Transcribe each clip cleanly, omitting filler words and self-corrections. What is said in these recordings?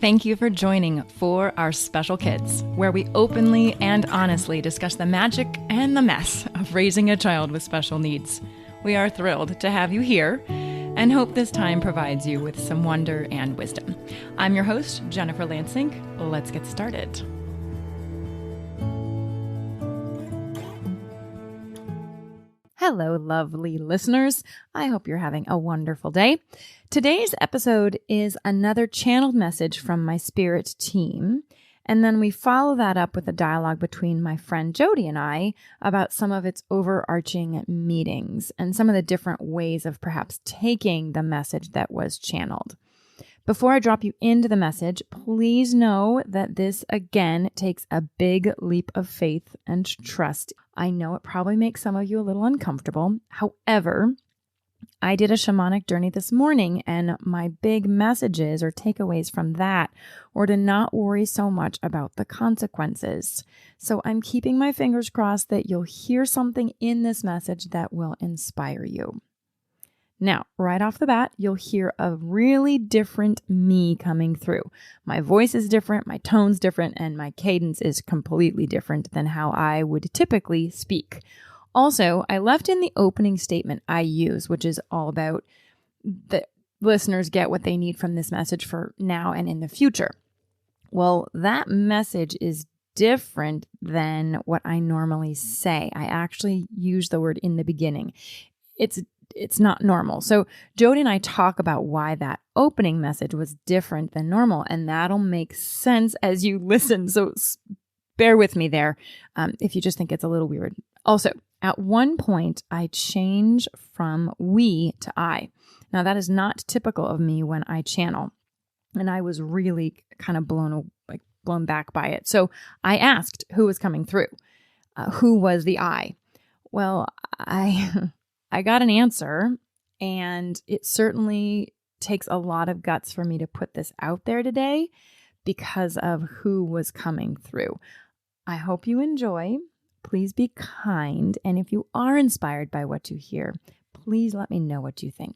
Thank you for joining For Our Special Kids, where we openly and honestly discuss the magic and the mess of raising a child with special needs. We are thrilled to have you here and hope this time provides you with some wonder and wisdom. I'm your host, Jennifer Lansing. Let's get started. Hello, lovely listeners. I hope you're having a wonderful day. Today's episode is another channeled message from my spirit team. And then we follow that up with a dialogue between my friend Jody and I about some of its overarching meanings and some of the different ways of perhaps taking the message that was channeled. Before I drop you into the message, please know that this, again, takes a big leap of faith and trust. I know it probably makes some of you a little uncomfortable. However, I did a shamanic journey this morning, and my big messages or takeaways from that were to not worry so much about the consequences. So I'm keeping my fingers crossed that you'll hear something in this message that will inspire you. Now, right off the bat, you'll hear a really different me coming through. My voice is different, my tone's different, and my cadence is completely different than how I would typically speak. Also, I left in the opening statement I use, which is all about the listeners get what they need from this message for now and in the future. Well, that message is different than what I normally say. I actually use the word in the beginning. It's not normal. So Jody and I talk about why that opening message was different than normal, and that'll make sense as you listen. So bear with me there if you just think it's a little weird. Also, at one point, I change from we to I. Now, that is not typical of me when I channel, and I was really kind of blown back by it. So I asked who was coming through, who was the I. Well, I got an answer, and it certainly takes a lot of guts for me to put this out there today because of who was coming through. I hope you enjoy. Please be kind. And if you are inspired by what you hear, please let me know what you think.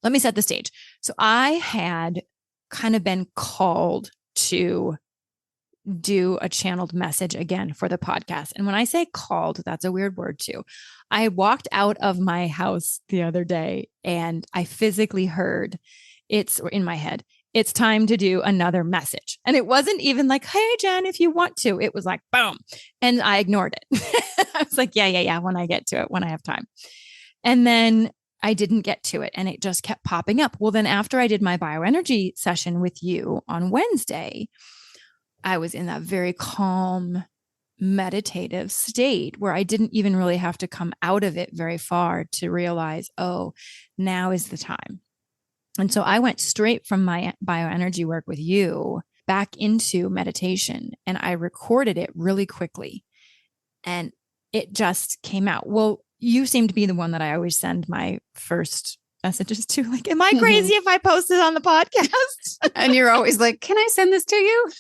Let me set the stage. So I had kind of been called to do a channeled message again for the podcast. And when I say called, that's a weird word too. I walked out of my house the other day and I physically heard it's in my head. It's time to do another message. And it wasn't even like, hey, Jen, if you want to. It was like, boom. And I ignored it. I was like, yeah. When I get to it, when I have time. And then I didn't get to it and it just kept popping up. Well, then after I did my bioenergy session with you on Wednesday, I was in that very calm, meditative state where I didn't even really have to come out of it very far to realize, oh, now is the time. And so I went straight from my bioenergy work with you back into meditation, and I recorded it really quickly and it just came out. Well, you seem to be the one that I always send my first messages to. Like, am I crazy if I post this on the podcast? And you're always like, can I send this to you?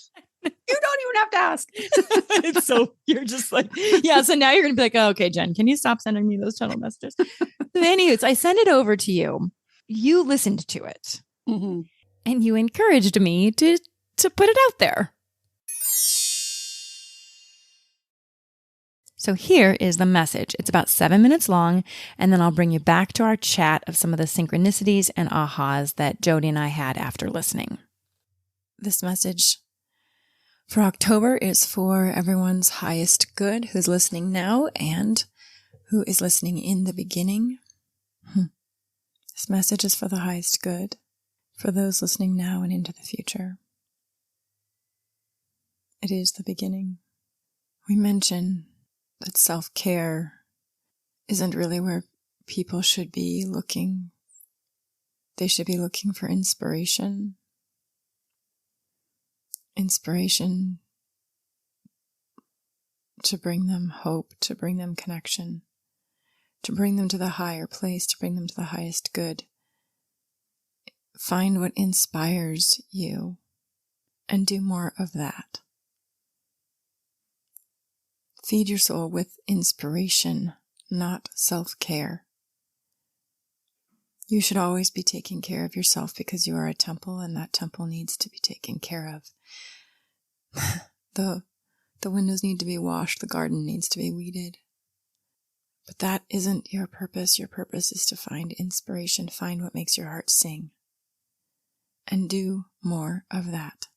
You don't even have to ask. It's so you're just like, yeah. So now you're going to be like, oh, okay, Jen, can you stop sending me those channel messages? So anyways, I sent it over to you. You listened to it and you encouraged me to put it out there. So here is the message. It's about 7 minutes long, and then I'll bring you back to our chat of some of the synchronicities and ahas that Jody and I had after listening. This message for October is for everyone's highest good who's listening now and who is listening in the beginning. This message is for the highest good, for those listening now and into the future. It is the beginning. We mention that self-care isn't really where people should be looking. They should be looking for inspiration. Inspiration to bring them hope, to bring them connection, to bring them to the higher place, to bring them to the highest good. Find what inspires you and do more of that. Feed your soul with inspiration, not self-care. You should always be taking care of yourself because you are a temple, and that temple needs to be taken care of. The windows need to be washed. The garden needs to be weeded. But that isn't your purpose. Your purpose is to find inspiration, find what makes your heart sing, and do more of that.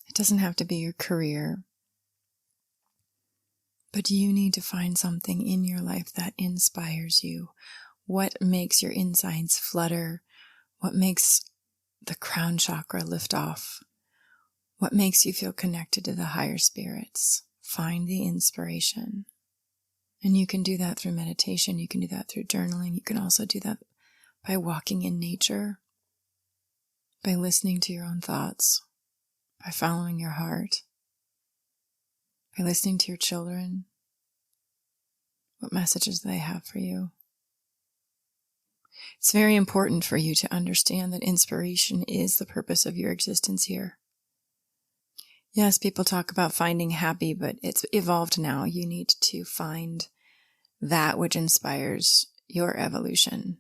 It doesn't have to be your career, but you need to find something in your life that inspires you. What makes your insides flutter? What makes the crown chakra lift off? What makes you feel connected to the higher spirits? Find the inspiration. And you can do that through meditation. You can do that through journaling. You can also do that by walking in nature, by listening to your own thoughts, by following your heart, by listening to your children, what messages they have for you. It's very important for you to understand that inspiration is the purpose of your existence here. Yes, people talk about finding happy, but it's evolved now. You need to find that which inspires your evolution,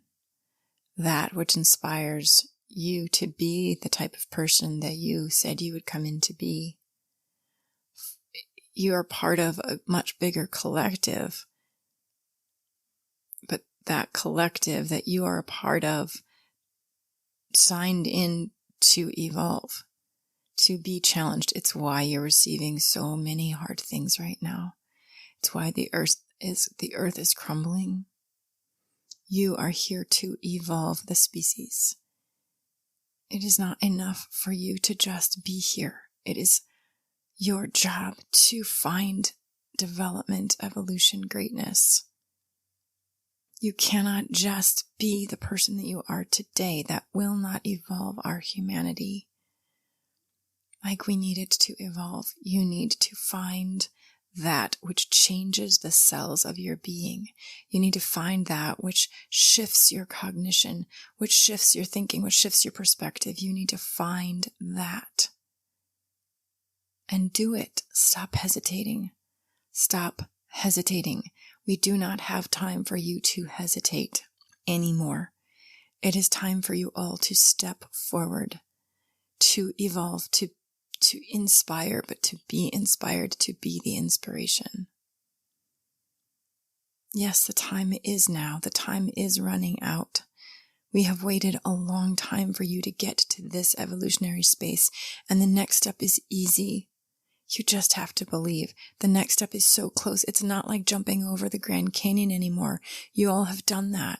that which inspires you to be the type of person that you said you would come in to be. You are part of a much bigger collective, but that collective that you are a part of signed in to evolve, to be challenged. It's why you're receiving so many hard things right now. It's why the earth is crumbling. You are here to evolve the species. It is not enough for you to just be here. It is your job to find development, evolution, greatness. You cannot just be the person that you are today. That will not evolve our humanity like we need it to evolve. You need to find that which changes the cells of your being. You need to find that which shifts your cognition, which shifts your thinking, which shifts your perspective. You need to find that. And do it. Stop hesitating. Stop hesitating. We do not have time for you to hesitate anymore. It is time for you all to step forward, to evolve, to inspire, but to be inspired, to be the inspiration. Yes, the time is now. The time is running out. We have waited a long time for you to get to this evolutionary space, and the next step is easy. You just have to believe. The next step is so close. It's not like jumping over the Grand Canyon anymore. You all have done that.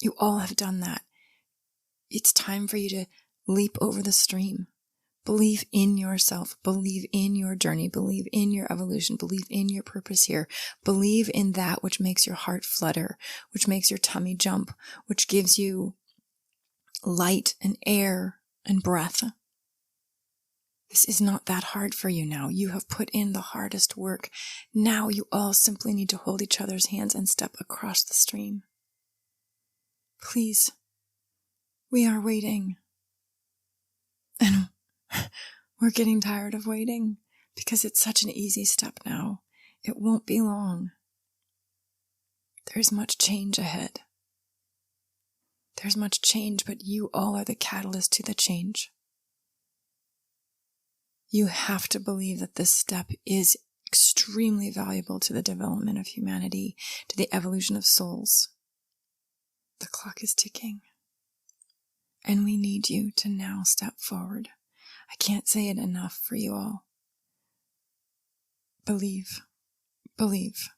You all have done that. It's time for you to leap over the stream. Believe in yourself. Believe in your journey. Believe in your evolution. Believe in your purpose here. Believe in that which makes your heart flutter, which makes your tummy jump, which gives you light and air and breath. This is not that hard for you now. You have put in the hardest work. Now you all simply need to hold each other's hands and step across the stream. Please. We are waiting. And we're getting tired of waiting because it's such an easy step now. It won't be long. There's much change ahead. There's much change, but you all are the catalyst to the change. You have to believe that this step is extremely valuable to the development of humanity, to the evolution of souls. The clock is ticking, and we need you to now step forward. I can't say it enough for you all. Believe, believe,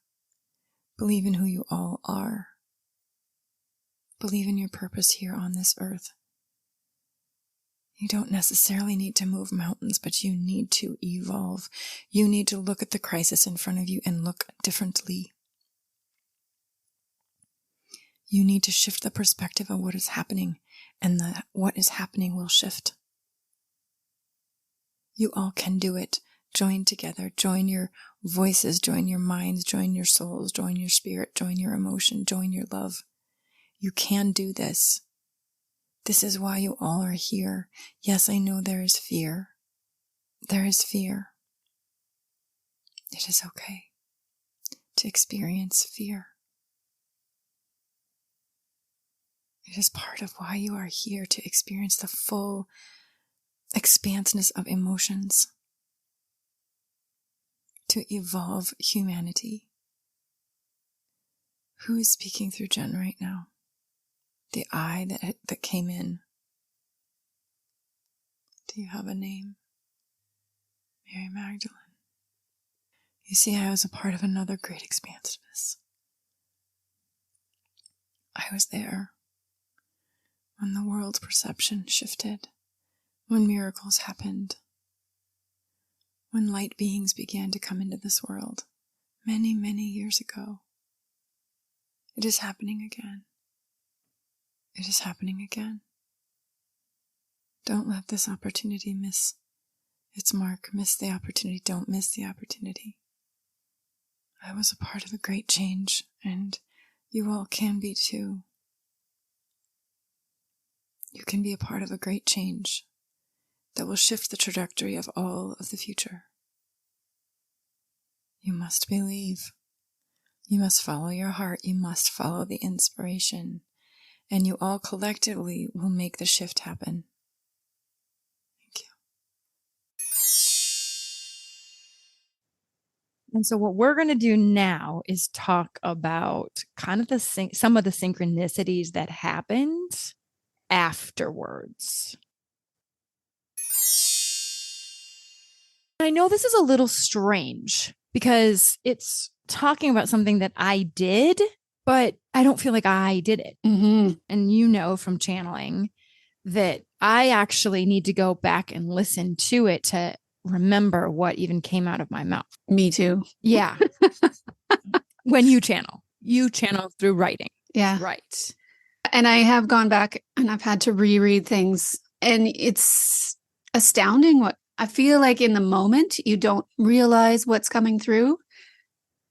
believe in who you all are. Believe in your purpose here on this earth. You don't necessarily need to move mountains, but you need to evolve. You need to look at the crisis in front of you and look differently. You need to shift the perspective of what is happening, and what is happening will shift. You all can do it. Join together. Join your voices. Join your minds. Join your souls. Join your spirit. Join your emotion. Join your love. You can do this. This is why you all are here. Yes, I know there is fear. There is fear. It is okay to experience fear. It is part of why you are here, to experience the full expansiveness of emotions, to evolve humanity. Who is speaking through Jen right now? The I that came in. Do you have a name? Mary Magdalene. You see, I was a part of another great expansiveness. I was there when the world's perception shifted, when miracles happened, when light beings began to come into this world many, many years ago. It is happening again. It is happening again. Don't let this opportunity miss its mark. Miss the opportunity. Don't miss the opportunity. I was a part of a great change, and you all can be too. You can be a part of a great change that will shift the trajectory of all of the future. You must believe. You must follow your heart. You must follow the inspiration. And you all collectively will make the shift happen. Thank you. And so what we're going to do now is talk about kind of some of the synchronicities that happened afterwards. I know this is a little strange because it's talking about something that I did, but I don't feel like I did it. Mm-hmm. And you know from channeling that I actually need to go back and listen to it to remember what even came out of my mouth. Me too. Yeah. When you channel through writing. Yeah. Right. And I have gone back and I've had to reread things, and it's astounding what I feel like in the moment you don't realize what's coming through.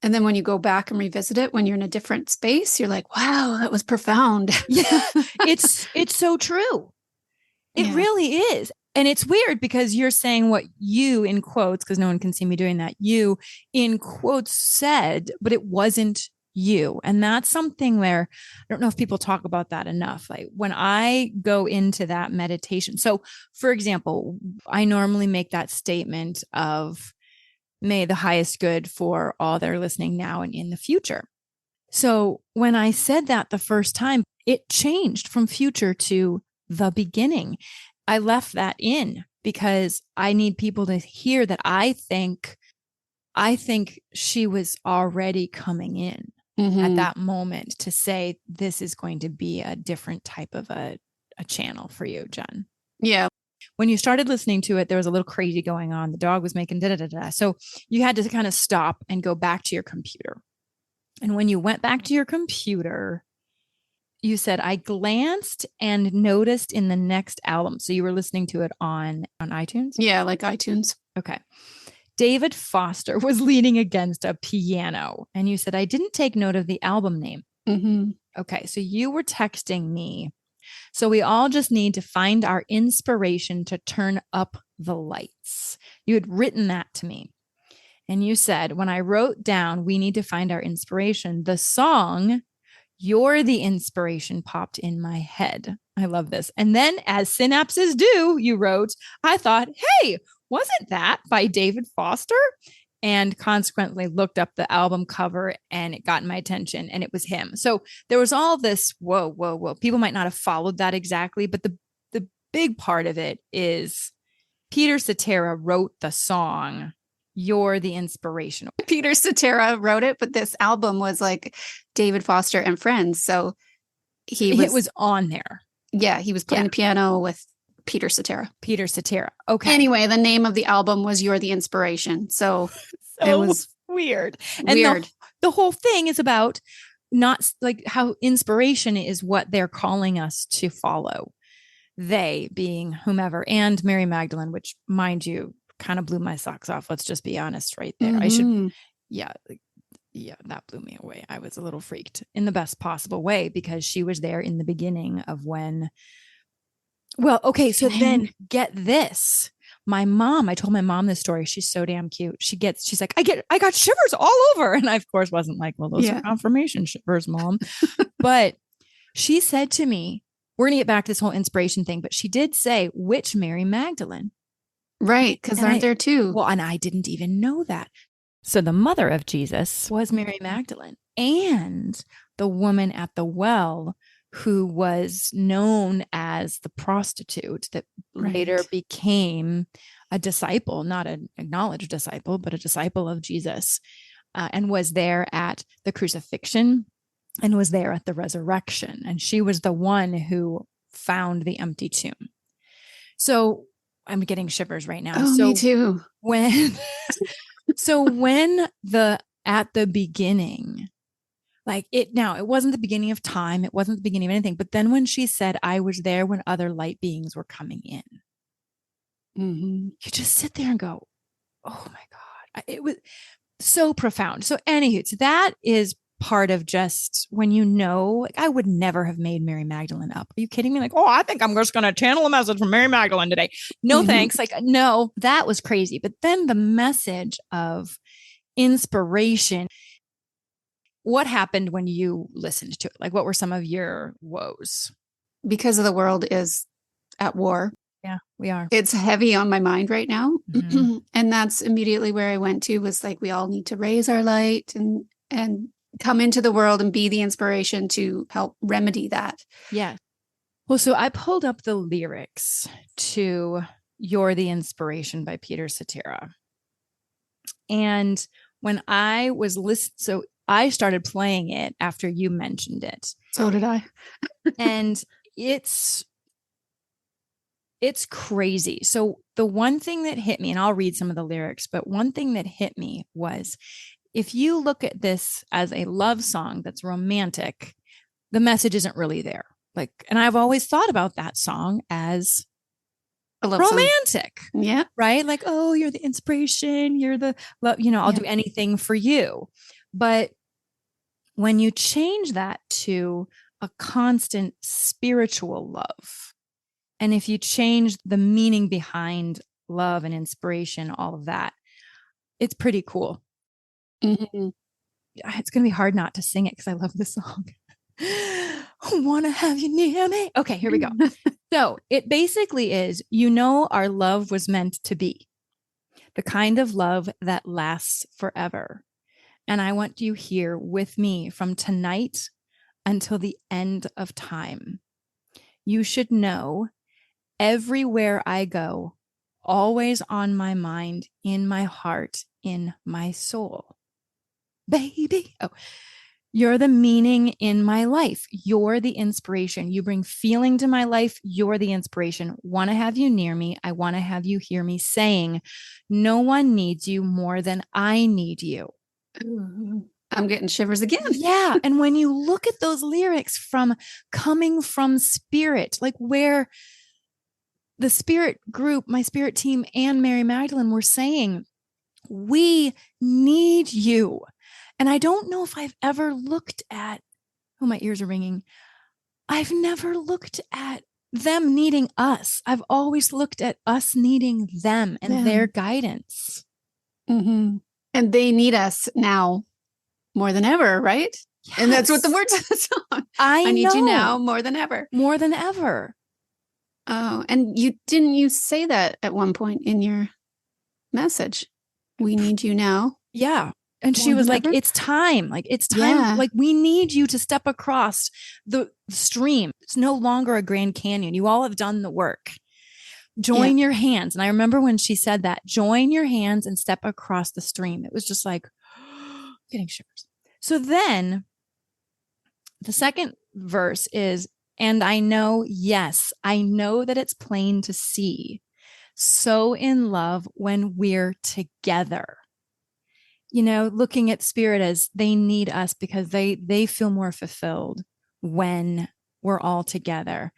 And then when you go back and revisit it, when you're in a different space, you're like, wow, that was profound. Yeah. It's so true. It really is. And it's weird because you're saying what you, in quotes, because no one can see me doing that, you, in quotes, said, but it wasn't you. And that's something where I don't know if people talk about that enough. Like when I go into that meditation. So, for example, I normally make that statement of, may the highest good for all that are listening now and in the future. So when I said that the first time, it changed from future to the beginning. I left that in because I need people to hear that I think she was already coming in at that moment to say, this is going to be a different type of a channel for you, Jen. Yeah. When you started listening to it, there was a little crazy going on. The dog was making da-da-da-da. So you had to kind of stop and go back to your computer. And when you went back to your computer, you said, I glanced and noticed in the next album. So you were listening to it on iTunes? Yeah, like iTunes. Okay. David Foster was leaning against a piano. And you said, I didn't take note of the album name. Mm-hmm. Okay. So you were texting me. So we all just need to find our inspiration to turn up the lights. You had written that to me. And you said, when I wrote down, we need to find our inspiration, the song, You're the Inspiration, popped in my head. I love this. And then, as synapses do, you wrote, I thought, hey, wasn't that by David Foster? And consequently looked up the album cover and it got my attention and it was him. So there was all this, whoa. People might not have followed that exactly, but the big part of it is Peter Cetera wrote the song, You're the Inspiration. Peter Cetera wrote it, but this album was like David Foster and Friends. So it was on there. Yeah, he was playing the piano with Peter Cetera. Peter Cetera. Okay. Anyway, the name of the album was You're the Inspiration. So it was weird. Weird. And the whole thing is about not like how inspiration is what they're calling us to follow. They being whomever, and Mary Magdalene, which, mind you, kind of blew my socks off. Let's just be honest right there. Mm-hmm. That blew me away. I was a little freaked in the best possible way because she was there in the beginning of when. Well, okay. So then get this. My mom, I told my mom this story. She's so damn cute. She's like, I got shivers all over. And I, of course, wasn't like, well, those are confirmation shivers, Mom. But she said to me, we're going to get back to this whole inspiration thing, but she did say, which Mary Magdalene? Right. Because aren't there two? Well, and I didn't even know that. So the mother of Jesus was Mary Magdalene, and the woman at the well who was known as the prostitute that later became a disciple, not an acknowledged disciple, but a disciple of Jesus, and was there at the crucifixion and was there at the resurrection. And she was the one who found the empty tomb. So I'm getting shivers right now. Oh, so me too. when at the beginning, like it wasn't the beginning of time. It wasn't the beginning of anything. But then when she said, I was there when other light beings were coming in, you just sit there and go, oh my God, it was so profound. So anywho, so that is part of just when like, I would never have made Mary Magdalene up. Are you kidding me? Like, oh, I think I'm just going to channel a message from Mary Magdalene today. No, thanks. Like, no, that was crazy. But then the message of inspiration, what happened when you listened to it? Like, what were some of your woes? Because of the world is at war. Yeah, we are. It's heavy on my mind right now. And that's immediately where I went to, was like, we all need to raise our light and come into the world and be the inspiration to help remedy that. Yeah. Well, so I pulled up the lyrics to You're the Inspiration by Peter Cetera. And when I was listening, so I started playing it after you mentioned it. So did I. And it's crazy. So the one thing that hit me, and I'll read some of the lyrics, but one thing that hit me was, if you look at this as a love song that's romantic, the message isn't really there. Like, and I've always thought about that song as a love romantic. Song. Yeah. Right? Like, oh, you're the inspiration, you're the love, I'll do anything for you. But when you change that to a constant spiritual love, and if you change the meaning behind love and inspiration, all of that, it's pretty cool. It's going to be hard not to sing it because I love this song. I want to have you near me. Okay, here we go. So it basically is, our love was meant to be the kind of love that lasts forever. And I want you here with me from tonight until the end of time. You should know, everywhere I go, always on my mind, in my heart, in my soul. Baby. Oh, you're the meaning in my life. You're the inspiration. You bring feeling to my life. You're the inspiration. Want to have you near me. I want to have you hear me saying, no one needs you more than I need you. I'm getting shivers again. Yeah. And when you look at those lyrics coming from spirit, like where the spirit group, my spirit team, and Mary Magdalene were saying, we need you. And I don't know if I've ever looked at, my ears are ringing. I've never looked at them needing us. I've always looked at us needing them and their guidance. And they need us now more than ever, right? Yes. And that's what the words of the song. I need you now more than ever. More than ever. Oh, and didn't you say that at one point in your message? We need you now. Yeah. And she was like, it's time. Like, it's time. Yeah. Like, we need you to step across the stream. It's no longer a Grand Canyon. You all have done the work. Join your hands. And I remember when she said that, join your hands and step across the stream. It was just like getting shivers. So then the second verse is, and I know, yes, I know that it's plain to see. So in love when we're together. Looking at spirit as they need us because they feel more fulfilled when we're all together.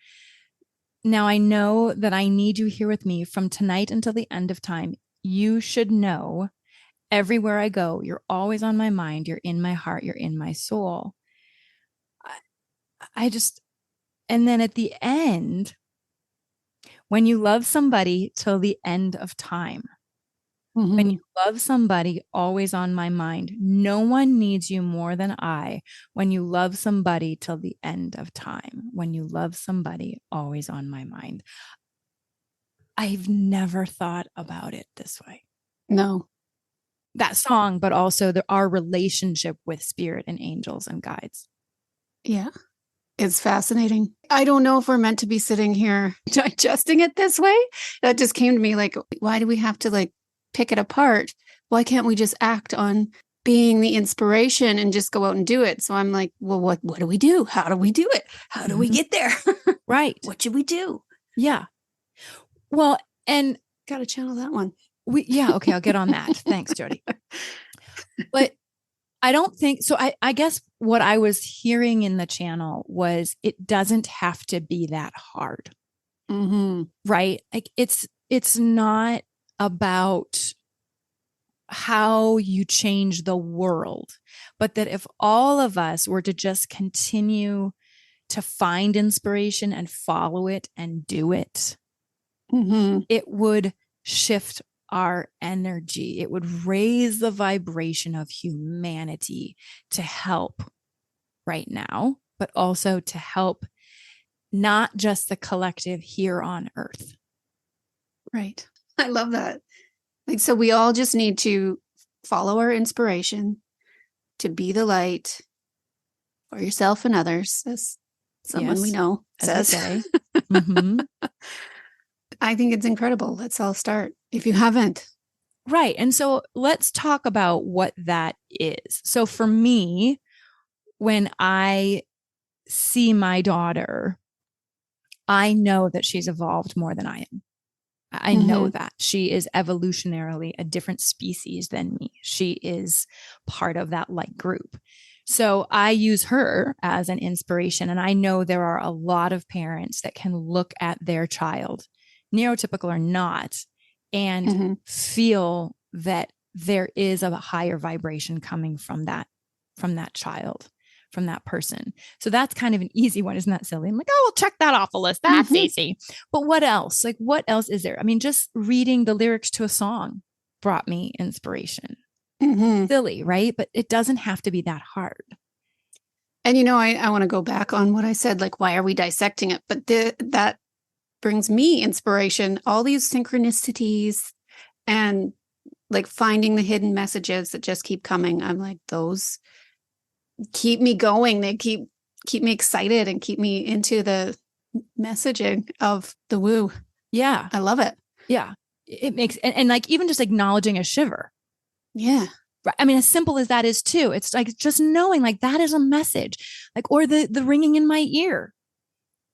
Now I know that I need you here with me from tonight until the end of time. You should know, everywhere I go, you're always on my mind. You're in my heart. You're in my soul. And then at the end, when you love somebody till the end of time, When Mhm. you love somebody, always on my mind. No one needs you more than I. When you love somebody till the end of time. When you love somebody, always on my mind. I've never thought about it this way. No. That song, but also our relationship with spirit and angels and guides. Yeah. It's fascinating. I don't know if we're meant to be sitting here digesting it this way. That just came to me like, why do we have to like pick it apart? Why can't we just act on being the inspiration and just go out and do it? So I'm like, well, what do we do? How do we do it? How do we get there? Right. What should we do? Yeah. Well, and Got to channel that one. okay, I'll get on that. Thanks, Jody. But I don't think so. I guess what I was hearing in the channel was it doesn't have to be that hard. Mm-hmm. Right? Like it's not about how you change the world, but that if all of us were to just continue to find inspiration and follow it and do it, Mm-hmm. it would shift our energy. It would raise the vibration of humanity to help right now, but also to help not just the collective here on Earth. Right. I love that. Like, so we all just need to follow our inspiration to be the light for yourself and others, as someone we Yes, know as I says. say. Mm-hmm. I think it's incredible. Let's all start if you haven't. Right. And so let's talk about what that is. So for me, when I see my daughter, I know that she's evolved more than I am. I know that she is evolutionarily a different species than me. She is part of that like group. So I use her as an inspiration. And I know there are a lot of parents that can look at their child, neurotypical or not, and feel that there is a higher vibration coming from that child, from that person. So that's kind of an easy one. Isn't that silly? I'm like, oh, we'll check that off the list. That's easy. But what else? Like, what else is there? I mean, just reading the lyrics to a song brought me inspiration. Silly, right? But it doesn't have to be that hard. And, I want to go back on what I said, like, why are we dissecting it? But that brings me inspiration, all these synchronicities and like finding the hidden messages that just keep coming. I'm like, those keep me going. They keep me excited and keep me into the messaging of the woo. Yeah. I love it. Yeah. It makes, and like even just acknowledging a shiver. Yeah. I mean, as simple as that is too. It's like just knowing like that is a message, like, or the ringing in my ear.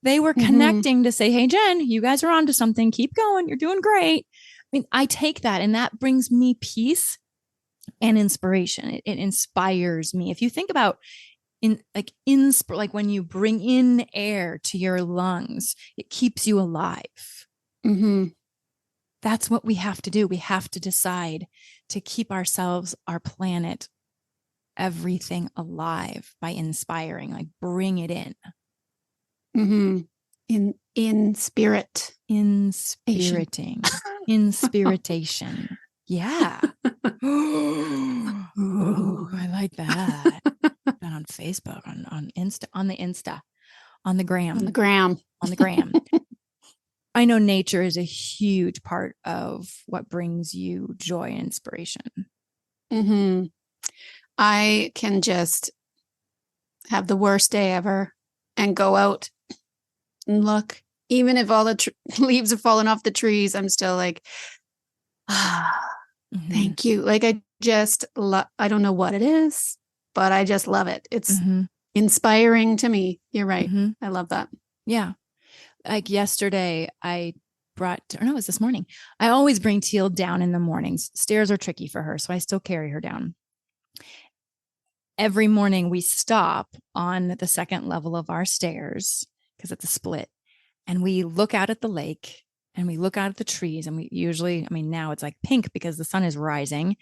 They were connecting to say, hey, Jen, you guys are onto something. Keep going. You're doing great. I mean, I take that and that brings me peace and inspiration. It inspires me. If you think about like when you bring in air to your lungs, it keeps you alive. That's what we have to do. We have to decide to keep ourselves, our planet, everything alive by inspiring, like bring it in. In spirit. Inspiriting. Inspiritation. Yeah. Ooh, I like that. That on Facebook, on Insta, on the gram. I know nature is a huge part of what brings you joy and inspiration. I can just have the worst day ever and go out and look. Even if all the leaves have fallen off the trees, I'm still like, thank you. Like I just I don't know what it is, but I just love it. It's inspiring to me. You're right. I love that. Yeah. Like yesterday, it was this morning. I always bring Teal down in the mornings. Stairs are tricky for her, so I still carry her down. Every morning we stop on the second level of our stairs because it's a split. And we look out at the lake and we look out at the trees. And we usually, now it's like pink because the sun is rising.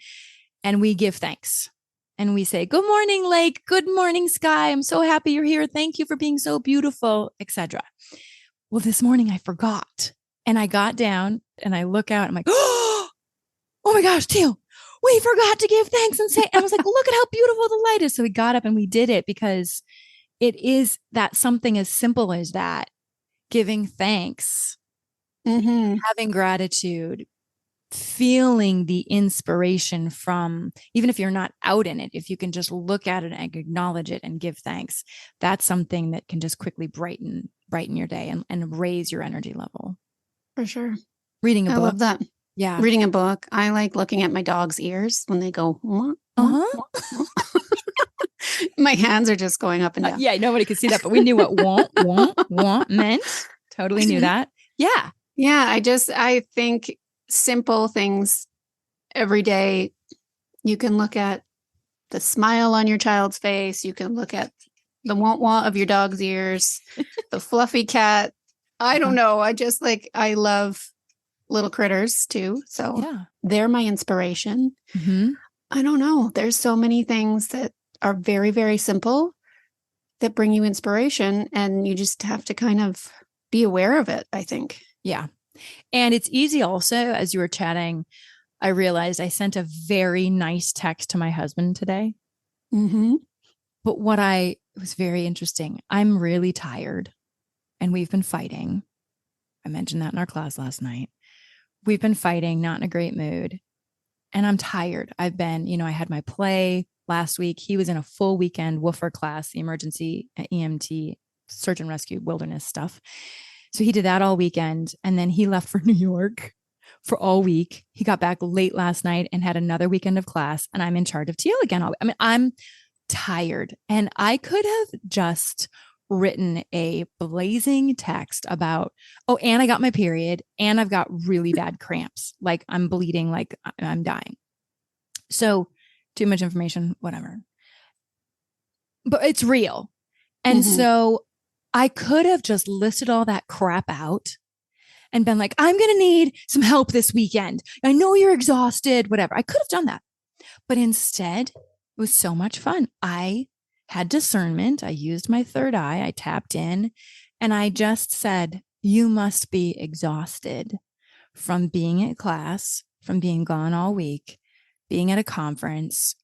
And we give thanks. And we say, good morning, lake. Good morning, sky. I'm so happy you're here. Thank you for being so beautiful, etc. Well, this morning I forgot. And I got down and I look out. I'm like, oh, oh my gosh, Teal, we forgot to give thanks and say, and I was like, look at how beautiful the light is. So we got up and we did it because it is that something as simple as that, giving thanks, having gratitude, feeling the inspiration from, even if you're not out in it, if you can just look at it and acknowledge it and give thanks, that's something that can just quickly brighten your day and raise your energy level. For sure. Reading a book. I love that. Yeah. Reading a book. I like looking at my dog's ears when they go, wah, wah, wah, wah. My hands are just going up and down. Yeah, nobody could see that, but we knew what want meant. Totally knew that. Yeah. Yeah. I think simple things every day. You can look at the smile on your child's face. You can look at the want of your dog's ears, the fluffy cat. I don't know. I love little critters too. So they're my inspiration. I don't know. There's so many things that are very, very simple that bring you inspiration, and you just have to kind of be aware of it, I think. Yeah. And it's easy also, as you were chatting, I realized I sent a very nice text to my husband today. But it was very interesting. I'm really tired and we've been fighting. I mentioned that in our class last night. We've been fighting, not in a great mood. And I'm tired. I've been, I had my play last week. He was in a full weekend woofer class, the emergency EMT, search and rescue wilderness stuff. So he did that all weekend. And then he left for New York for all week. He got back late last night and had another weekend of class. And I'm in charge of Teal again. I'm tired. And I could have just written a blazing text about, and I got my period and I've got really bad cramps. Like I'm bleeding, like I'm dying. So too much information, whatever. But it's real. And so I could have just listed all that crap out and been like, I'm going to need some help this weekend. I know you're exhausted, whatever. I could have done that. But instead, it was so much fun. I had discernment. I used my third eye. I tapped in and I just said, you must be exhausted from being at class, from being gone all week, being at a conference,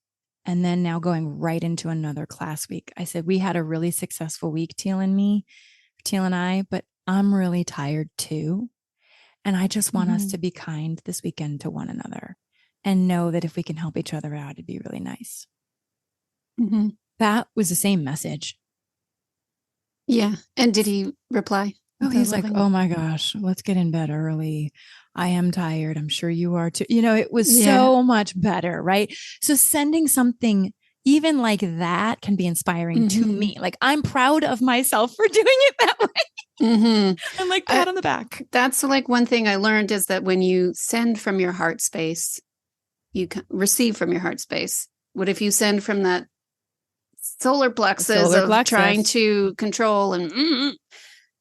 and then now going right into another class week. I said, we had a really successful week, Teal and I, but I'm really tired too. And I just want us to be kind this weekend to one another and know that if we can help each other out, it'd be really nice. That was the same message. Yeah. And did he reply? Oh, he's like, oh my gosh, let's get in bed early. I am tired. I'm sure you are too. It was so much better, right? So sending something even like that can be inspiring to me. Like I'm proud of myself for doing it that way. I'm like pat on the back. That's like one thing I learned is that when you send from your heart space, you can receive from your heart space. What if you send from that solar plexus of trying to control and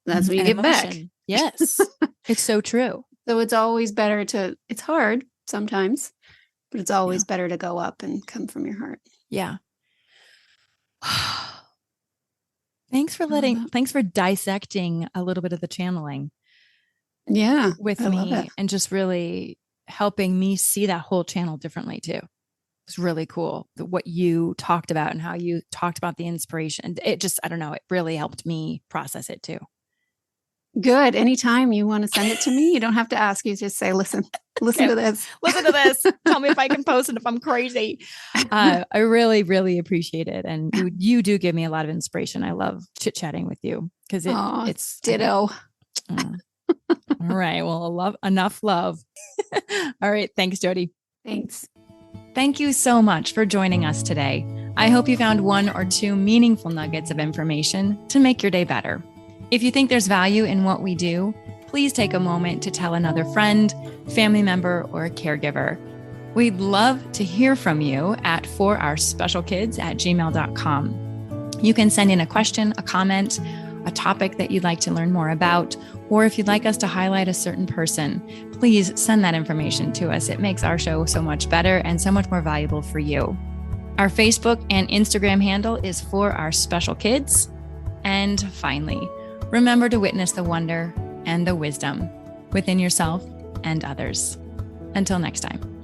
that's what you get emotion. Back. Yes. It's so true. So it's always better it's hard sometimes, but it's always better to go up and come from your heart. Yeah. Thanks for dissecting a little bit of the channeling. Yeah. With me and just really helping me see that whole channel differently too. It's really cool what you talked about and how you talked about the inspiration. It just, I don't know, it really helped me process it too. Good. Anytime you want to send it to me, you don't have to ask. You just say, listen to this. Listen to this. Tell me if I can post it, if I'm crazy. I really, really appreciate it. And you do give me a lot of inspiration. I love chit-chatting with you because it's ditto. All right. Well, enough love. All right. Thanks, Jody. Thanks. Thank you so much for joining us today. I hope you found one or two meaningful nuggets of information to make your day better. If you think there's value in what we do, please take a moment to tell another friend, family member, or a caregiver. We'd love to hear from you at forourspecialkids@gmail.com. You can send in a question, a comment, a topic that you'd like to learn more about, or if you'd like us to highlight a certain person, please send that information to us. It makes our show so much better and so much more valuable for you. Our Facebook and Instagram handle is For Our Special Kids. And finally, remember to witness the wonder and the wisdom within yourself and others. Until next time.